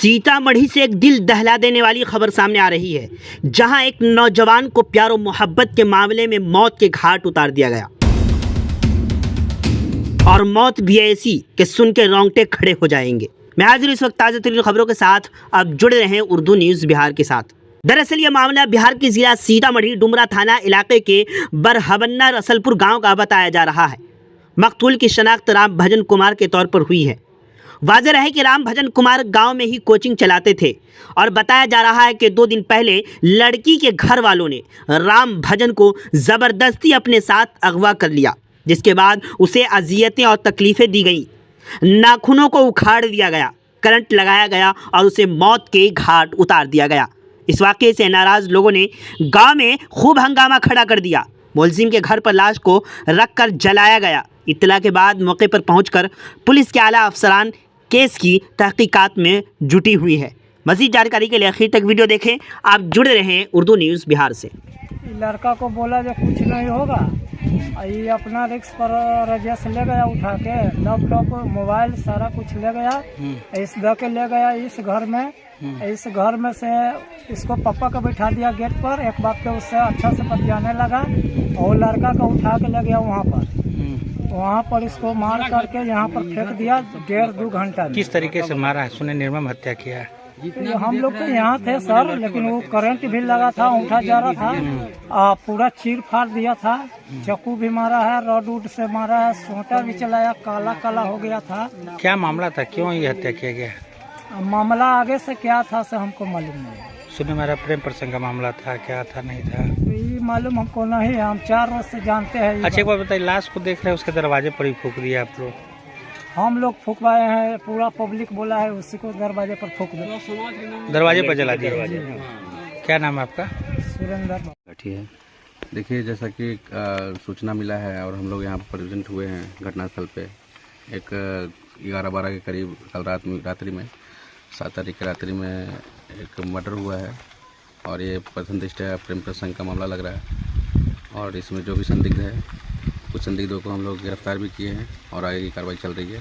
सीतामढ़ी से एक दिल दहला देने वाली खबर सामने आ रही है, जहां एक नौजवान को प्यार और मोहब्बत के मामले में मौत के घाट उतार दिया गया। और मौत भी ऐसी कि सुन के रोंगटे खड़े हो जाएंगे। मैं हाजिर इस वक्त ताज़ा तरीन खबरों के साथ। आप जुड़े रहें उर्दू न्यूज़ बिहार के साथ। दरअसल ये मामला बिहार के जिला सीतामढ़ी डुमरा थाना इलाके के बरहबन्ना रसलपुर गाँव का बताया जा रहा है। मकतूल की शनाख्त राम भजन कुमार के तौर पर हुई है। वाज़ेह रहे कि राम भजन कुमार गांव में ही कोचिंग चलाते थे और बताया जा रहा है कि 2 दिन पहले लड़की के घर वालों ने राम भजन को ज़बरदस्ती अपने साथ अगवा कर लिया, जिसके बाद उसे अजियतें और तकलीफ़ें दी गईं। नाखूनों को उखाड़ दिया गया, करंट लगाया गया और उसे मौत के घाट उतार दिया गया। इस वाक़े से नाराज़ लोगों ने गाँव में खूब हंगामा खड़ा कर दिया। मुलजिम के घर पर लाश को रखकर जलाया गया। इत्तला के बाद मौके पर पहुंचकर पुलिस के आला अफसरान केस की तहकीकात में जुटी हुई है। मज़ीद जानकारी के लिए आखिर तक वीडियो देखें। आप जुड़े रहें उर्दू न्यूज़ बिहार से। लड़का को बोला जो कुछ नहीं होगा, ये अपना रिक्स पर रजियस ले गया, उठा के लैपटॉप मोबाइल सारा कुछ ले गया। इस दे के ले गया इस घर में। इस घर में से इसको पापा को बैठा दिया गेट पर। एक बात पे उससे अच्छा से बतियाने लगा और लड़का को उठा के ले गया वहाँ पर इसको मार करके यहाँ पर फेंक दिया 1.5-2 घंटा। किस तरीके से मारा है? सुने निर्मम हत्या किया है। हम लोग तो यहाँ थे सर, लेकिन वो करंट भी लगा था, उठा जा रहा था, पूरा चीर फाड़ दिया था। चाकू भी मारा है, रॉड वुड से मारा है, सोटा भी चलाया, काला काला हो गया था। क्या मामला था, क्यों ये हत्या किया गया? मामला आगे से क्या था से हमको मालूम नहीं। सुने मेरा प्रेम प्रसंग का मामला था, क्या था नहीं था ये मालूम हमको नहीं है, हम 4 वर्ष से जानते हैं। अच्छा एक बार बताइए, लाश को देख रहे हैं, उसके दरवाजे पर ही फूंक दिया आप लोग? हम लोग फूकवाए हैं, पूरा पब्लिक बोला है उसी को दरवाजे पर फूक दो। दरवाजे पर जला दिया। क्या नाम है आपका? सुरेंद्र। बैठी है। देखिए, जैसा कि सूचना मिला है और हम लोग यहाँ पर प्रेजेंट हुए हैं घटनास्थल पे। एक 11-12 के करीब कल रात्रि में 7 तारीख की रात्रि में एक मर्डर हुआ है और ये प्रथमदृष्टया प्रेम प्रसंग का मामला लग रहा है। और इसमें जो भी संदिग्ध है, कुछ संदिग्धों को हम लोग गिरफ्तार भी किए हैं और आगे की कार्रवाई चल रही है।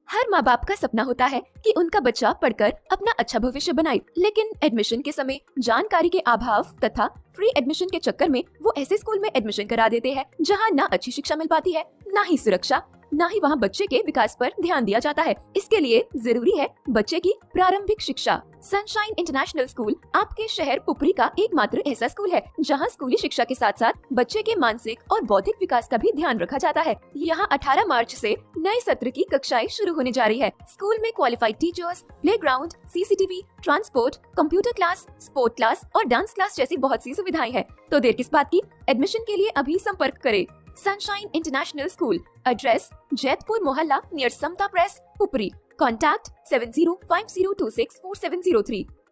हर माँ बाप का सपना होता है कि उनका बच्चा पढ़कर अपना अच्छा भविष्य बनाए, लेकिन एडमिशन के समय जानकारी के अभाव तथा फ्री एडमिशन के चक्कर में वो ऐसे स्कूल में एडमिशन करा देते हैं जहाँ ना अच्छी शिक्षा मिल पाती है, ना ही सुरक्षा, ना ही वहाँ बच्चे के विकास पर ध्यान दिया जाता है। इसके लिए जरूरी है बच्चे की प्रारंभिक शिक्षा। सनशाइन इंटरनेशनल स्कूल आपके शहर पुपरी का एकमात्र ऐसा स्कूल है जहां स्कूली शिक्षा के साथ साथ बच्चे के मानसिक और बौद्धिक विकास का भी ध्यान रखा जाता है। यहां 18 मार्च से नए सत्र की कक्षाएं शुरू होने जा रही है। स्कूल में qualified teachers, playground, CCTV, transport, computer class, sport class और डांस क्लास जैसी बहुत सी सुविधाएं हैं। तो देर किस बात की, एडमिशन के लिए अभी संपर्क करें। Sunshine international school, address Jaitpur मोहल्ला नियर समता प्रेस, पुपरी। Contact 7050264703।